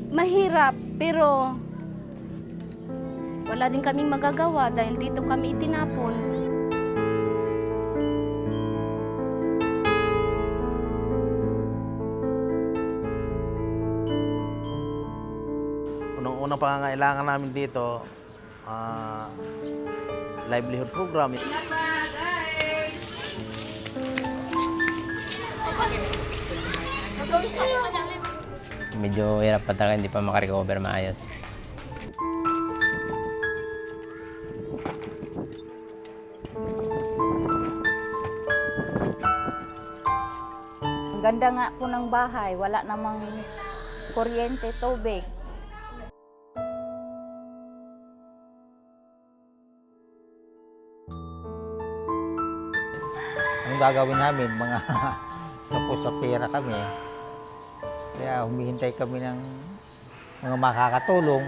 Mahirap, pero wala din kaming magagawa dahil dito kami itinapon. Unang pangangailangan namin dito, livelihood program. Medyo hirap pa talaga, hindi pa makarecover maayos. Ang ganda nga po ng bahay, wala namang kuryente, tubig. Ang gagawin namin, mga tapos sa pera kami. Kaya humihintay kami ng mga makakatulong.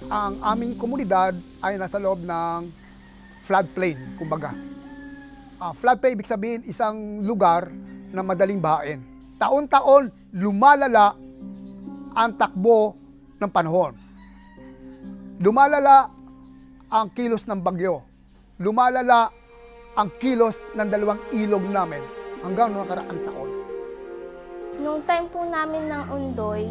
Ang aming komunidad ay nasa loob ng floodplain, kumbaga. Floodplain, ibig sabihin, isang lugar na madaling bahain. Taon-taon, lumalala ang takbo ng panahon. Lumalala ang kilos ng bagyo. Lumalala ang kilos ng dalawang ilog namin hanggang noong nakaraang taon. Nung time po namin ng Undoy,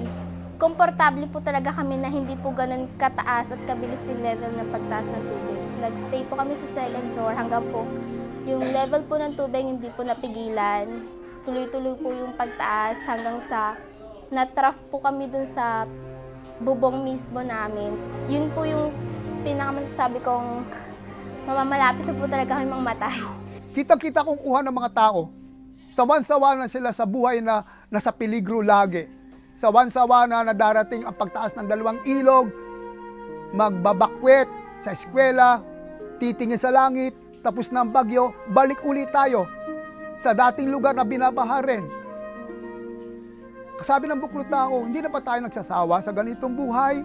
komportable po talaga kami na hindi po ganun kataas at kabilis yung level ng pagtaas ng tubig. Nag-stay po kami sa second floor hanggang po yung level po ng tubig hindi po napigilan. Tuloy-tuloy po yung pagtaas hanggang sa na-trough po kami dun sa bubong mismo namin. Yun po yung pinakamasasabi kong mamamalapit na po talaga kami mamatay. Kitang-kita kong uha ng mga tao. Sawan-sawa na sila sa buhay na nasa peligro lagi. Sawan-sawa na darating ang pagtaas ng dalawang ilog, magbabakwet sa eskwela, titingin sa langit, tapos ng bagyo, balik ulit tayo sa dating lugar na binabaha rin. Kasabi ng buklod tao, hindi na ba tayo nagsasawa sa ganitong buhay?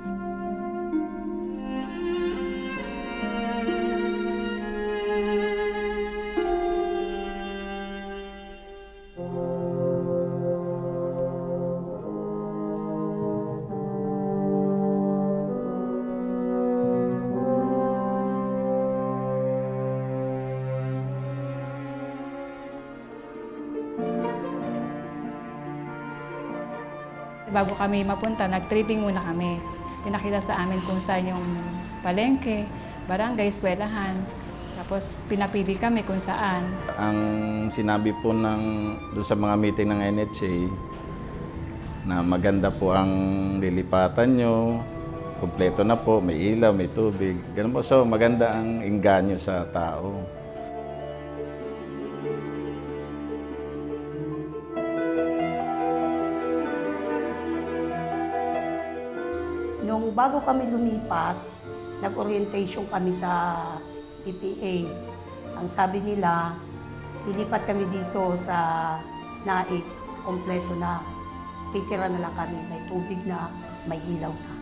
Bago kami mapunta, nag-tripping muna kami. Pinakita sa amin kung saan yung palengke, barangay, eskwelahan. Tapos pinapili kami kung saan. Ang sinabi po doon sa mga meeting ng NHA na maganda po ang lilipatan nyo, kumpleto na po, may ilaw, may tubig. Ganun po, so maganda ang engganyo sa tao. Nung bago kami lumipat, nag-orientation kami sa EPA. Ang sabi nila, lilipat kami dito sa Naik kompleto na. Titira na lang kami, may tubig na, may ilaw na.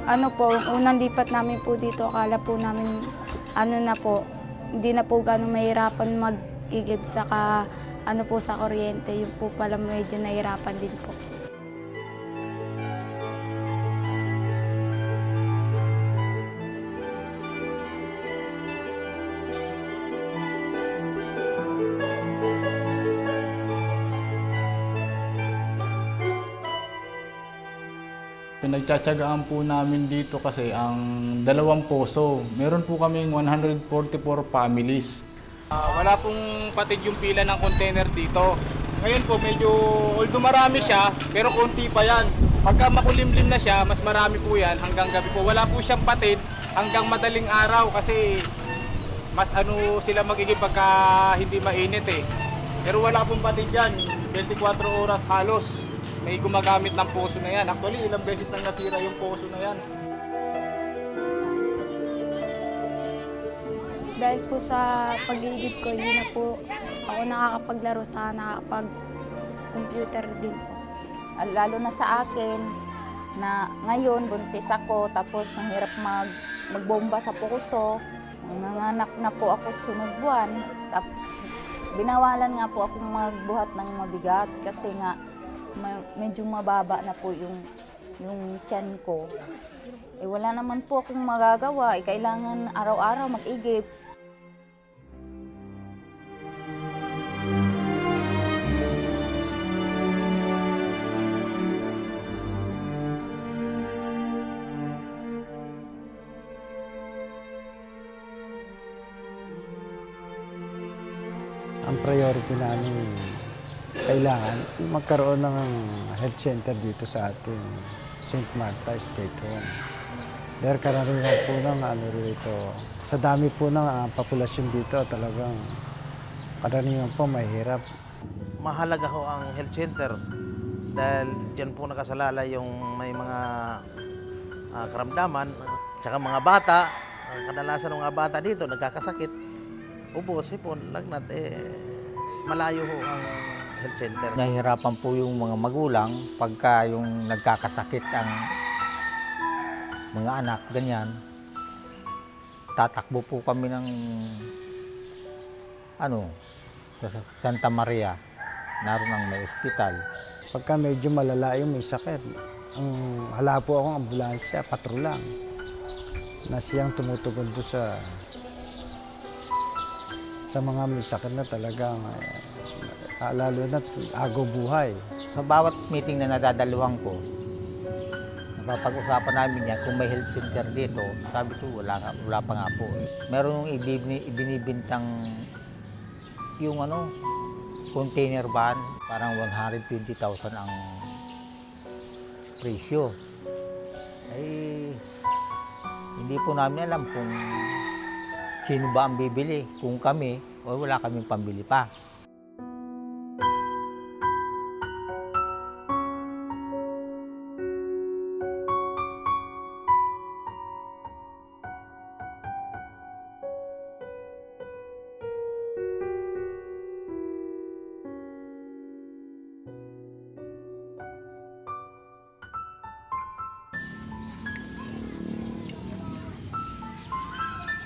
Ano po, unang lipat namin po dito, akala po namin, ano na po, hindi na po gano'ng mahirapan mag-igib saka ano po sa kuryente. Yung po pala medyo nahirapan din po. Pinagtsatsagaan po namin dito kasi ang dalawang poso. Meron po kaming 144 families. Wala pong patid yung pila ng container dito. Ngayon po medyo, although marami siya, pero konti pa yan. Pagka makulimlim na siya, mas marami po yan hanggang gabi po. Wala po siyang patid hanggang madaling araw kasi mas ano sila magiging pagka hindi mainit eh. Pero wala pong patid yan, 24 oras halos. May gumagamit ng poso na yan. Actually, ilang beses nang nasira yung poso na yan. Dahil po sa pag-iigib ko, hindi na po ako nakakapaglaro sa nakakapag-computer din po. Lalo na sa akin, na ngayon buntis ako, tapos mahirap magbomba sa puso. Nanganak na po ako sunod buwan. Tapos binawalan nga po akong magbuhat ng mabigat kasi nga medyo mababa na po yung tiyan ko. Eh wala naman po akong magagawa. Kailangan araw-araw mag-igib. Ang priority namin, kailangan magkaroon ng health center dito sa ating St. Martha State Home. Dahil karaniwan po ng rito, sa dami po ng populasyon dito, talagang karaniwan po mahirap. Mahalaga ho ang health center dahil dyan po nakasalala yung may mga karamdaman, tsaka mga bata. Kadalasan ng mga bata dito nagkakasakit, ubo, sipon, lagnat, malayo ho ang health center. Nahihirapan po yung mga magulang pagka yung nagkakasakit ang mga anak, ganyan. Tatakbo po kami ng sa Santa Maria, naroon ang may ospital. Pagka medyo malala yung may sakit, hala po akong ambulansya, patrulang, na siyang tumutugon po sa mga may sakit na talagang lalo na agaw buhay. Sa bawat meeting na nadadaluhan ko, napapag-usapan namin yan kung may health center dito. Sabi ko, wala pa nga po. Meron yung ibinibintang yung container van, parang 120,000 ang presyo. Ay, hindi po namin alam kung sino ba ang bibili, kung kami o wala kaming pambili pa.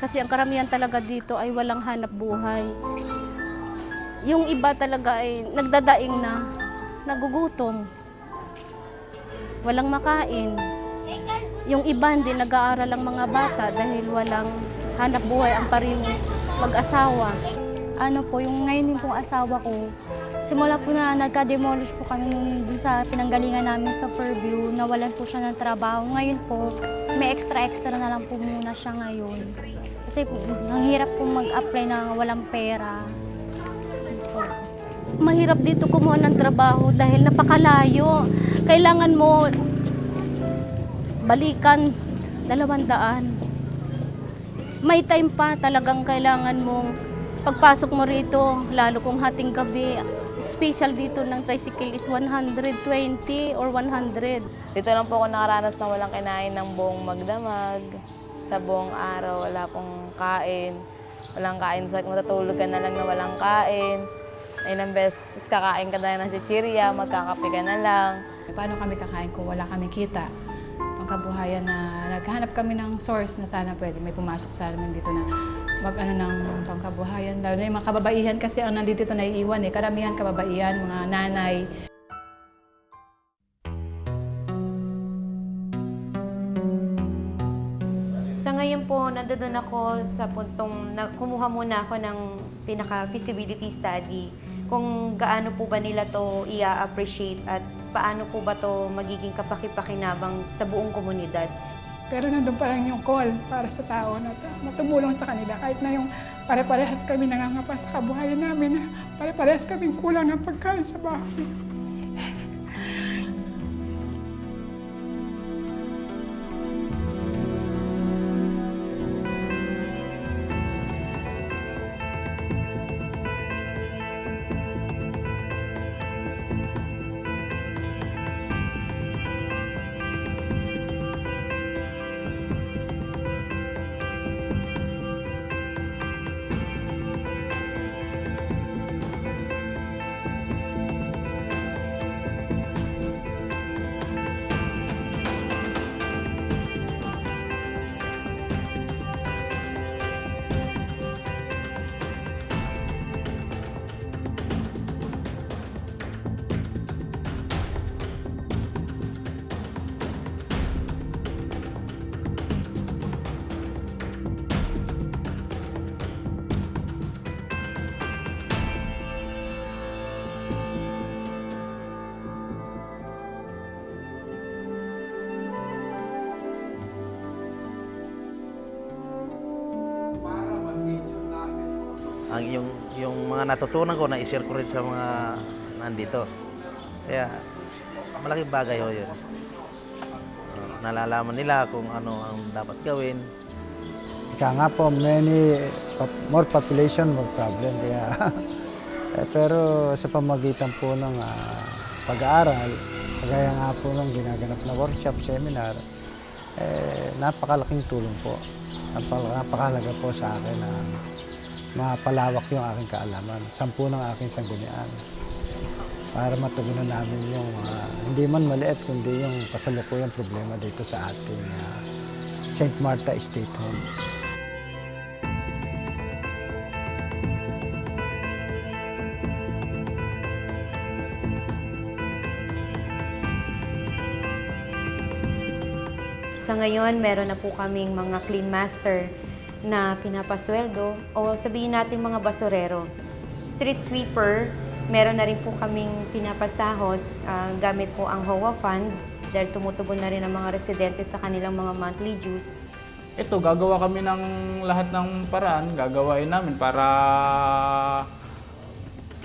Kasi ang karamihan talaga dito ay walang hanap buhay. Yung iba talaga ay nagdadaing na, nagugutom. Walang makain. Yung iba hindi nag-aaral ang mga bata dahil walang hanap buhay ang parehong mag-asawa. Ano po, yung ngayon din pong asawa ko, simula po na nagka-demolish po kami nung sa pinanggalingan namin sa Fairview, nawalan po siya ng trabaho. Ngayon po, may extra na lang po muna siya ngayon. Kasi ang hirap po mag-apply na walang pera. Mahirap dito kumuha ng trabaho dahil napakalayo. Kailangan mo balikan 200. May time pa talagang kailangan mong pagpasok mo rito, lalo kung hating gabi, special dito ng tricycle is 120 or 100. Dito lang po ako nakaranas na walang kinain ng buong magdamag. Sa buong araw, wala pong kain. walang kain, matutulog ka na lang na walang kain. Ilang beses kakain ka na lang ng chichirya, magkakape ka na lang. Paano kami kakain kung wala kami kita? Pangkabuhayan na naghanap kami ng source na sana pwede may pumasok sa amin dito na mag-ano ng pangkabuhayan. Lalo na yung mga kababaihan kasi ang nandito naiiwan eh. Karamihan kababaihan, mga nanay. Sa ngayon po, nandoon ako sa puntong kumuha muna ako ng pinaka-feasibility study kung gaano po ba nila to i-appreciate at paano po ba to magiging kapaki-pakinabang sa buong komunidad. Pero nandun pa lang yung call para sa tao na tumulong sa kanila. Kahit na yung pare-parehas kami nangangapa sa kabuhayan namin, pare-parehas kaming kulang ng pagkain sa bahay. Ang yung mga natutunan ko na i-share ko rin sa mga nandito. Kaya malaking bagay ho yun. Nalalaman nila kung ano ang dapat gawin. Ika nga po, more population, more problem. Kaya, pero sa pamagitan po ng pag-aaral, kagaya nga po ng ginaganap na workshop, seminar, napakalaking tulong po. Napakahalaga po sa akin na mapalawak yung aking kaalaman, 10 ng aking sanggunian. Para matugunan namin yung hindi man maliit, kundi yung kasalukuyang problema dito sa ating St. Martha Estate Homes. Sa ngayon, meron na po kaming mga clean master na pinapasweldo o sabihin natin mga basurero. Street sweeper, meron na rin po kaming pinapasahod gamit po ang HOA fund dahil tumutugon na rin ang mga residente sa kanilang mga monthly dues. Ito, gagawa kami ng lahat ng paraan, gagawain namin para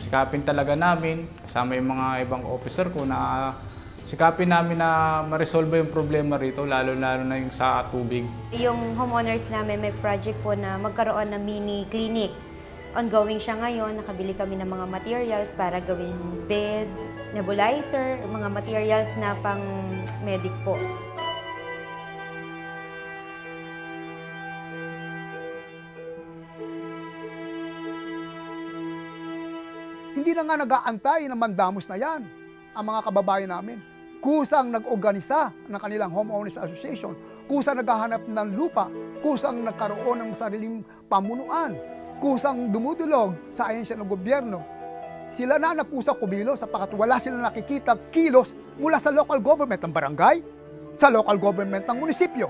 sikapin talaga namin, kasama yung mga ibang officer ko na sikapin namin na ma-resolve yung problema rito, lalo-lalo na yung sa tubig. Yung homeowners namin may project po na magkaroon ng mini clinic. Ongoing siya ngayon, nakabili kami ng mga materials para gawing bed, nebulizer, mga materials na pang medic po. Hindi na nga nag-aantay na mandamos na yan ang mga kababayan namin. Kusang nag-organisa ng kanilang homeowners association, kusang naghahanap ng lupa, kusang nagkaroon ng sariling pamunuan, kusang dumudulog sa ahensya ng gobyerno. Sila na nagkusang kumilos sapagkat wala silang nakikita kilos mula sa local government ng barangay, sa local government ng munisipyo.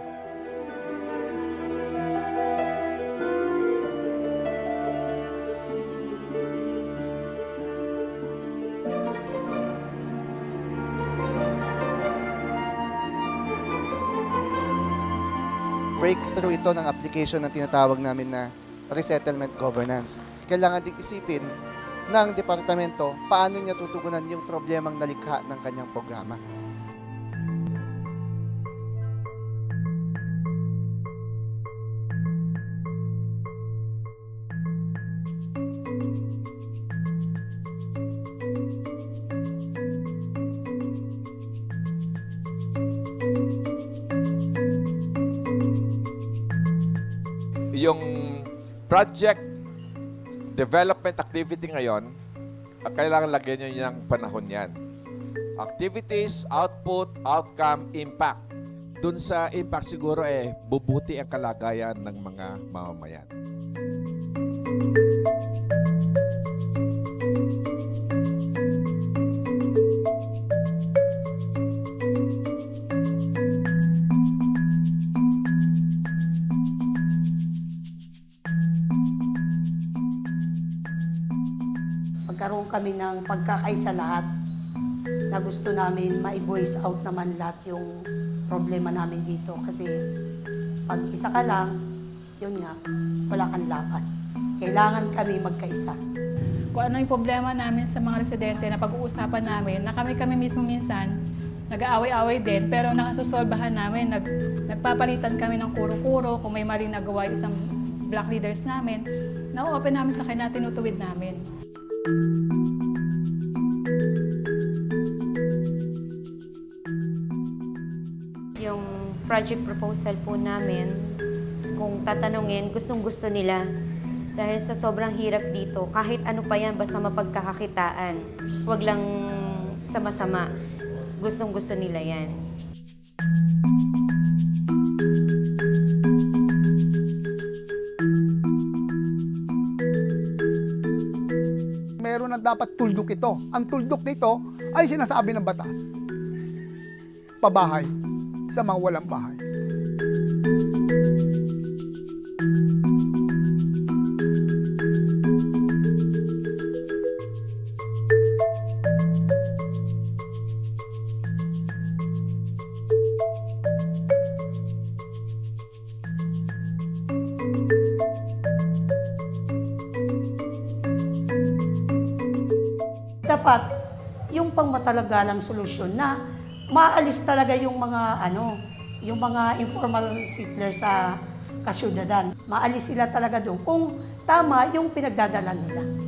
Breakthrough ito ng application ng tinatawag namin na resettlement governance. Kailangan din isipin ng departamento paano niya tutugunan yung problemang nalikha ng kanyang programa. Yung project development activity ngayon, kailangan lagyan nyo ng panahon yan. Activities, output, outcome, impact. Doon sa impact siguro bubuti ang kalagayan ng mga mamamayan. Magkaroon kami ng pagkakaisa lahat na gusto namin ma-voice out naman lahat yung problema namin dito. Kasi pag isa ka lang, yun nga, wala kang lapat. Kailangan kami magkaisa. Kung ano yung problema namin sa mga residente na pag-uusapan namin, na kami mismo minsan, nag-aaway-away din, pero nakasosolbahan namin, nagpapalitan kami ng kuro-kuro, kung may maling nagawa yung isang black leaders namin, na-open namin sa kanya, tinutuwid namin. Yung project proposal po namin, kung tatanungin, gustong-gusto nila. Dahil sa sobrang hirap dito, kahit ano pa yan, basta mapagkakakitaan. Huwag lang sama-sama. Gustong-gusto nila yan. Meron na dapat tuldok ito. Ang tuldok nito ay sinasabi ng batas. Pabahay sa mga walang bahay. Dapat yung pangmatalagalang solusyon na maalis talaga yung mga yung mga informal settlers sa kasyudadan. Maalis sila talaga doon kung tama yung pinagdadala nila.